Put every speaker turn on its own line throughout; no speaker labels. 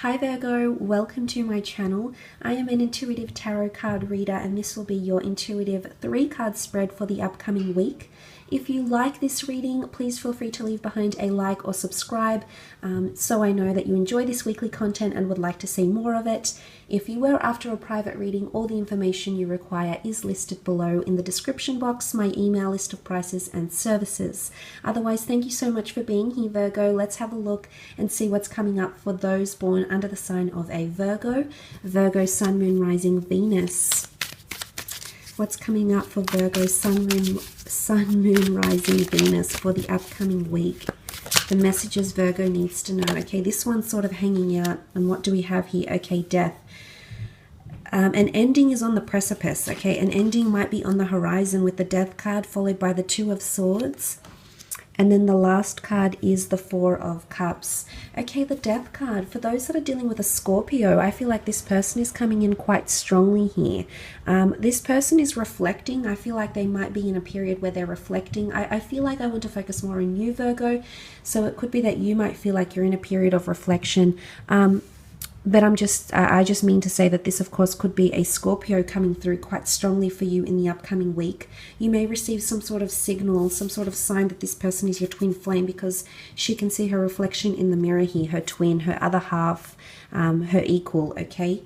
Hi Virgo, welcome to my channel. I am an intuitive tarot card reader and this will be your intuitive 3-card spread for the upcoming week. If you like this reading, please feel free to leave behind a like or subscribe so I know that you enjoy this weekly content and would like to see more of it. If you were after a private reading, all the information you require is listed below in the description box, my email, list of prices and services. Otherwise, thank you so much for being here, Virgo. Let's have a look and see what's coming up for those born under the sign of a Virgo. Virgo, Sun, Moon, Rising, Venus. What's coming up for Virgo, Sun, Moon, Rising, Venus for the upcoming week? The messages Virgo needs to know. Okay, this one's sort of hanging out. And what do we have here? Okay, death. An ending is on the precipice. Okay, an ending might be on the horizon with the Death card followed by the 2 of Swords. And then the last card is the 4 of Cups. Okay, the Death card. For those that are dealing with a Scorpio, I feel like this person is coming in quite strongly here. This person is reflecting. I feel like they might be in a period where they're reflecting. I feel like I want to focus more on you, Virgo. So it could be that you might feel like you're in a period of reflection. But I just mean to say that this, of course, could be a Scorpio coming through quite strongly for you in the upcoming week. You may receive some sort of signal, some sort of sign that this person is your twin flame because she can see her reflection in the mirror here, her twin, her other half, her equal, okay?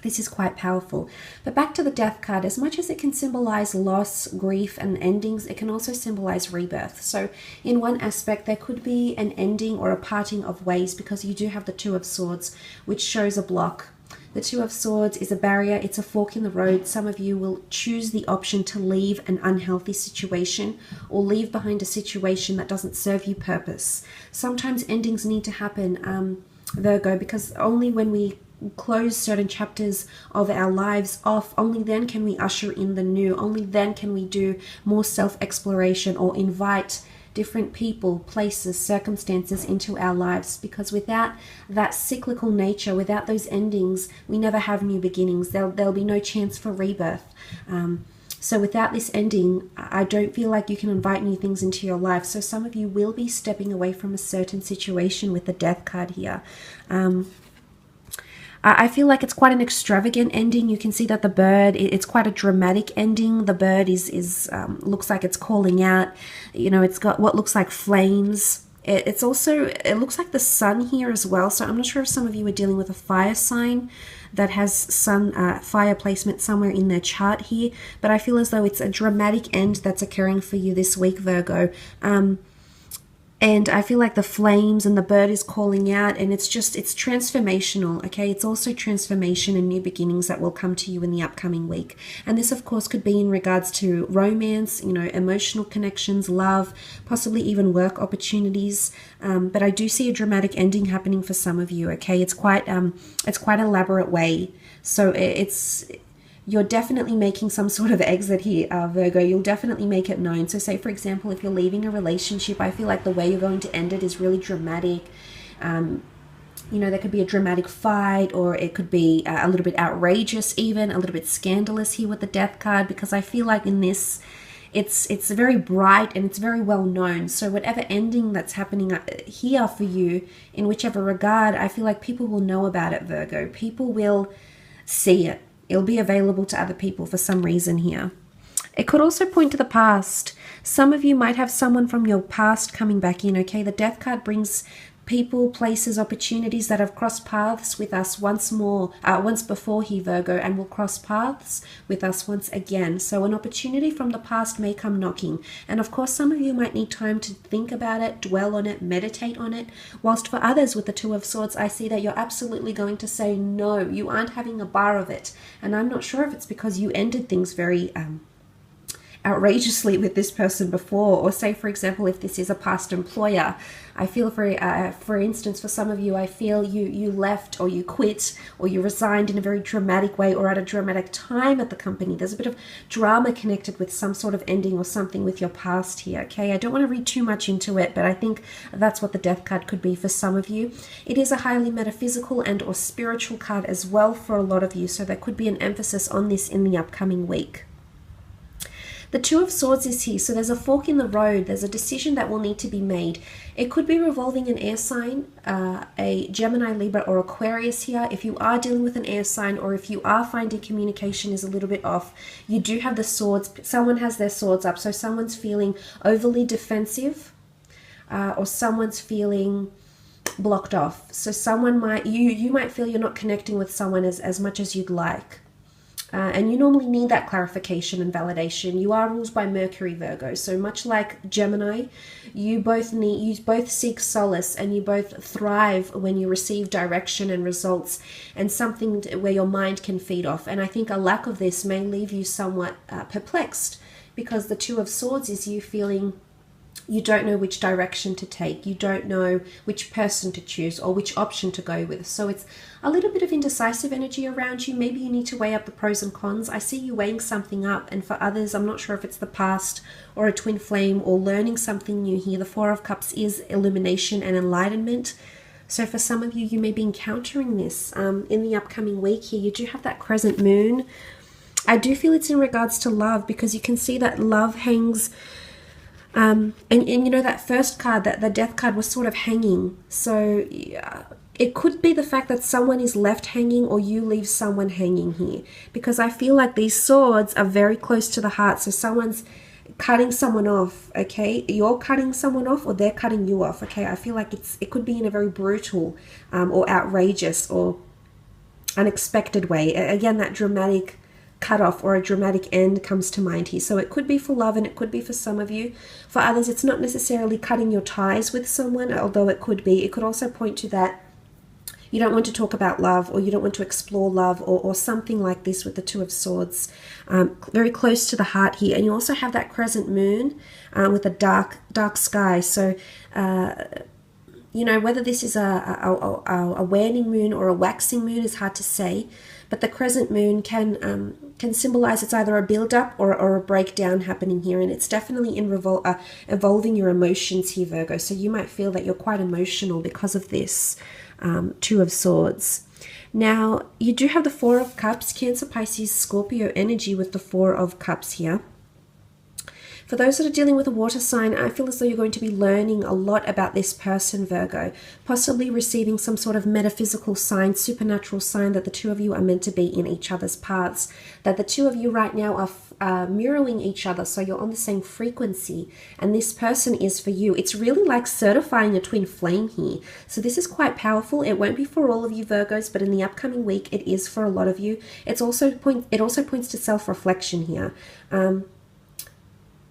This is quite powerful. But back to the Death card, as much as it can symbolize loss, grief, and endings, it can also symbolize rebirth. So in one aspect, there could be an ending or a parting of ways because you do have the 2 of Swords, which shows a block. The 2 of Swords is a barrier. It's a fork in the road. Some of you will choose the option to leave an unhealthy situation or leave behind a situation that doesn't serve you purpose. Sometimes endings need to happen, Virgo, because only when we close certain chapters of our lives off, only then can we usher in the new. Only then can we do more self-exploration or invite different people, places, circumstances into our lives, because without that cyclical nature, without those endings, we never have new beginnings. There'll be no chance for rebirth. So without this ending, I don't feel like you can invite new things into your life. So some of you will be stepping away from a certain situation with the Death card here. I feel like it's quite an extravagant ending. You can see that the bird, it's quite a dramatic ending. The bird looks like it's calling out. You know, it's got what looks like flames. It looks like the sun here as well. So I'm not sure if some of you are dealing with a fire sign that has fire placement somewhere in their chart here. But I feel as though it's a dramatic end that's occurring for you this week, Virgo. And I feel like the flames and the bird is calling out, and it's transformational, okay? It's also transformation and new beginnings that will come to you in the upcoming week. And this, of course, could be in regards to romance, you know, emotional connections, love, possibly even work opportunities. But I do see a dramatic ending happening for some of you, okay? It's quite elaborate way. So you're definitely making some sort of exit here, Virgo. You'll definitely make it known. So say, for example, if you're leaving a relationship, I feel like the way you're going to end it is really dramatic. You know, there could be a dramatic fight, or it could be a little bit outrageous even, a little bit scandalous here with the Death card, because I feel like in this, it's very bright and it's very well known. So whatever ending that's happening here for you, in whichever regard, I feel like people will know about it, Virgo. People will see it. It'll be available to other people for some reason here. It could also point to the past. Some of you might have someone from your past coming back in, okay? The Death card brings people, places, opportunities that have crossed paths with us once before here, Virgo, and will cross paths with us once again. So an opportunity from the past may come knocking. And of course, some of you might need time to think about it, dwell on it, meditate on it. Whilst for others with the 2 of Swords, I see that you're absolutely going to say no. You aren't having a bar of it. And I'm not sure if it's because you ended things very outrageously with this person before, or say, for example, if this is a past employer, I feel for instance, for some of you, I feel you left or you quit or you resigned in a very dramatic way or at a dramatic time at the company. There's a bit of drama connected with some sort of ending or something with your past here, okay? I don't want to read too much into it, but I think that's what the Death card could be for some of you. It is a highly metaphysical and or spiritual card as well for a lot of you, so there could be an emphasis on this in the upcoming week. The Two of Swords is here, so there's a fork in the road. There's a decision that will need to be made. It could be revolving an air sign, a Gemini, Libra, or Aquarius here. If you are dealing with an air sign, or if you are finding communication is a little bit off, you do have the swords. Someone has their swords up, so someone's feeling overly defensive, or someone's feeling blocked off. So someone might, you might feel you're not connecting with someone as much as you'd like. And you normally need that clarification and validation. You are ruled by Mercury, Virgo. So much like Gemini, you both seek solace, and you both thrive when you receive direction and results and something where your mind can feed off. And I think a lack of this may leave you somewhat perplexed, because the Two of Swords is you feeling you don't know which direction to take. You don't know which person to choose or which option to go with. So it's a little bit of indecisive energy around you. Maybe you need to weigh up the pros and cons. I see you weighing something up. And for others, I'm not sure if it's the past or a twin flame or learning something new here. The Four of Cups is illumination and enlightenment. So for some of you, you may be encountering this in the upcoming week here. You do have that crescent moon. I do feel it's in regards to love, because you can see that love hangs. And you know, that first card, that the death card, was sort of hanging. So yeah, it could be the fact that someone is left hanging, or you leave someone hanging here, because I feel like these swords are very close to the heart. So someone's cutting someone off, okay? You're cutting someone off, or they're cutting you off, okay? I feel like it could be in a very brutal or outrageous or unexpected way. Again, that dramatic cut off or a dramatic end comes to mind here. So it could be for love, and it could be for some of you. For others, it's not necessarily cutting your ties with someone, although it could be. It could also point to that you don't want to talk about love, or you don't want to explore love, or something like this with the Two of Swords. Very close to the heart here. And you also have that crescent moon with a dark sky. So you know, whether this is a waning moon or a waxing moon is hard to say, but the crescent moon can symbolize it's either a build-up or a breakdown happening here, and it's definitely in evolving your emotions here, Virgo. So you might feel that you're quite emotional because of this Two of Swords. Now, you do have the Four of Cups, Cancer, Pisces, Scorpio energy with the Four of Cups here. For those that are dealing with a water sign, I feel as though you're going to be learning a lot about this person, Virgo. Possibly receiving some sort of metaphysical sign, supernatural sign that the two of you are meant to be in each other's paths. That the two of you right now are mirroring each other, so you're on the same frequency. And this person is for you. It's really like certifying a twin flame here. So this is quite powerful. It won't be for all of you, Virgos, but in the upcoming week, it is for a lot of you. It also points to self-reflection here.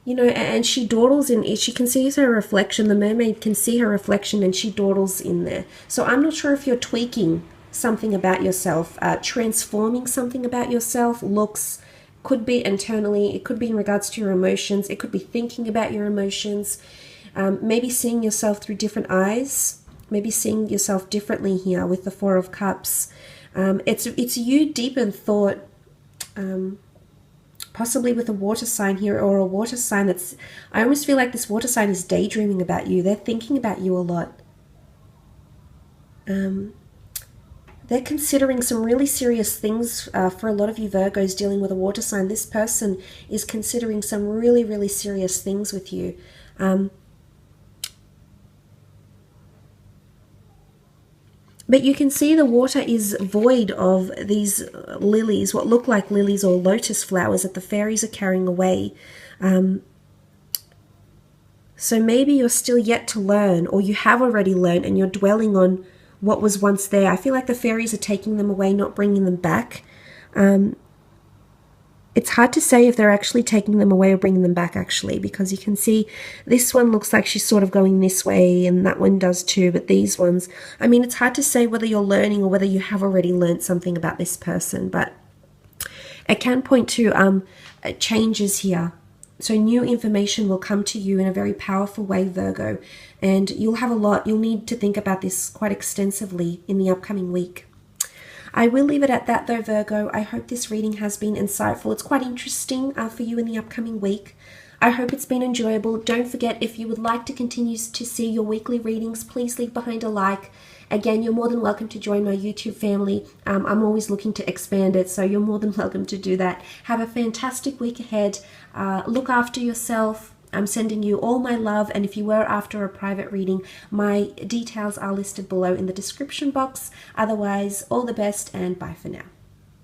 You know, and she dawdles in, she can see her reflection. The mermaid can see her reflection, and she dawdles in there. So I'm not sure if you're tweaking something about yourself, transforming something about yourself, looks, could be internally, it could be in regards to your emotions, it could be thinking about your emotions, maybe seeing yourself through different eyes, maybe seeing yourself differently here with the Four of Cups. It's you deep in thought, possibly with a water sign here, or a water sign that's, I almost feel like this water sign is daydreaming about you. They're thinking about you a lot. They're considering some really serious things. For a lot of you Virgos dealing with a water sign, this person is considering some really, really serious things with you. But you can see the water is void of these lilies, what look like lilies or lotus flowers that the fairies are carrying away. So maybe you're still yet to learn, or you have already learned and you're dwelling on what was once there. I feel like the fairies are taking them away, not bringing them back. It's hard to say if they're actually taking them away or bringing them back, actually, because you can see this one looks like she's sort of going this way, and that one does too, but these ones, I mean, it's hard to say whether you're learning or whether you have already learned something about this person, but it can point to changes here. So new information will come to you in a very powerful way, Virgo, and you'll need to think about this quite extensively in the upcoming week. I will leave it at that though, Virgo. I hope this reading has been insightful. It's quite interesting for you in the upcoming week. I hope it's been enjoyable. Don't forget, if you would like to continue to see your weekly readings, please leave behind a like Again, you're more than welcome to join my YouTube family. I'm always looking to expand it, so you're more than welcome to do that. Have a fantastic week ahead. Look after yourself. I'm sending you all my love, and if you were after a private reading, my details are listed below in the description box. Otherwise, all the best and bye for now.